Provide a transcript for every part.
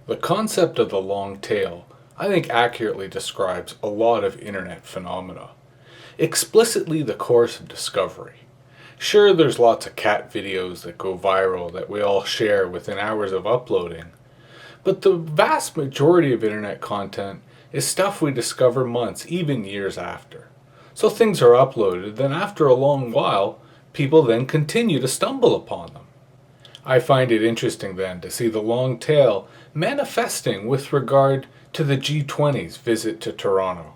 The concept of the long tail, I think, accurately describes a lot of internet phenomena. Explicitly the course of discovery. Sure, there's lots of cat videos that go viral that we all share within hours of uploading, but the vast majority of internet content is stuff we discover months, even years after. So things are uploaded, then after a long while, people then continue to stumble upon them. I find it interesting then to see the long tail manifesting with regard to the G20's visit to Toronto.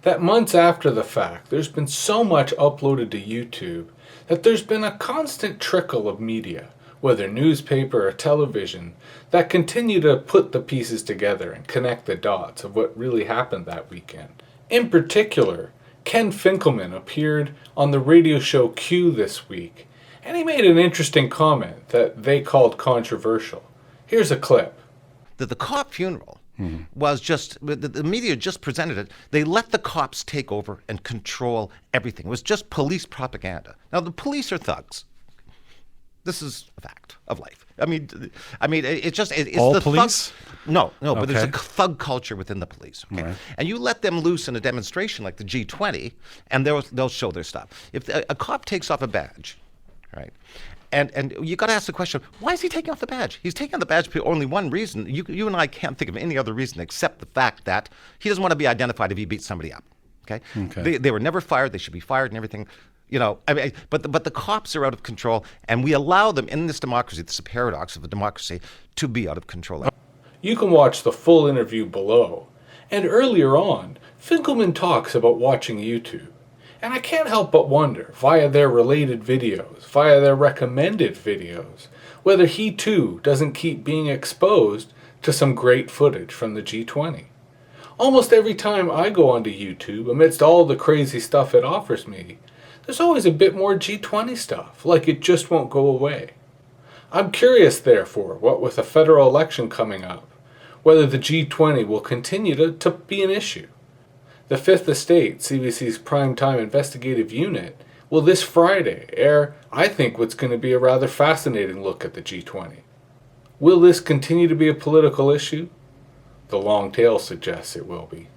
That months after the fact, there's been so much uploaded to YouTube that there's been a constant trickle of media, whether newspaper or television, that continue to put the pieces together and connect the dots of what really happened that weekend. In particular, Ken Finkleman appeared on the radio show Q this week, and he made an interesting comment that they called controversial. Here's a clip. The cop funeral was just, the media just presented it. They let the cops take over and control everything. It was just police propaganda. Now, the police are thugs. This is a fact of life. I mean, it's all the police? No, but there's a Okay. thug culture within the police. Okay? Right. And you let them loose in a demonstration like the G20, and they'll show their stuff. If a cop takes off a badge, right? And you got to ask the question, why is he taking off the badge? He's taking off the badge for only one reason. You and I can't think of any other reason except the fact that he doesn't want to be identified if he beats somebody up. Okay? They were never fired. They should be fired and everything. You know, I mean, but the cops are out of control, and we allow them in this democracy. This is a paradox of a democracy, to be out of control. You can watch the full interview below. And earlier on, Finkelman talks about watching YouTube. And I can't help but wonder, via their related videos, via their recommended videos, whether he too doesn't keep being exposed to some great footage from the G20. Almost every time I go onto YouTube, amidst all the crazy stuff it offers me, there's always a bit more G20 stuff, like it just won't go away. I'm curious, therefore, what with a federal election coming up, whether the G20 will continue to be an issue. The Fifth Estate, CBC's primetime investigative unit, will this Friday air, I think, what's going to be a rather fascinating look at the G20. Will this continue to be a political issue? The long tail suggests it will be.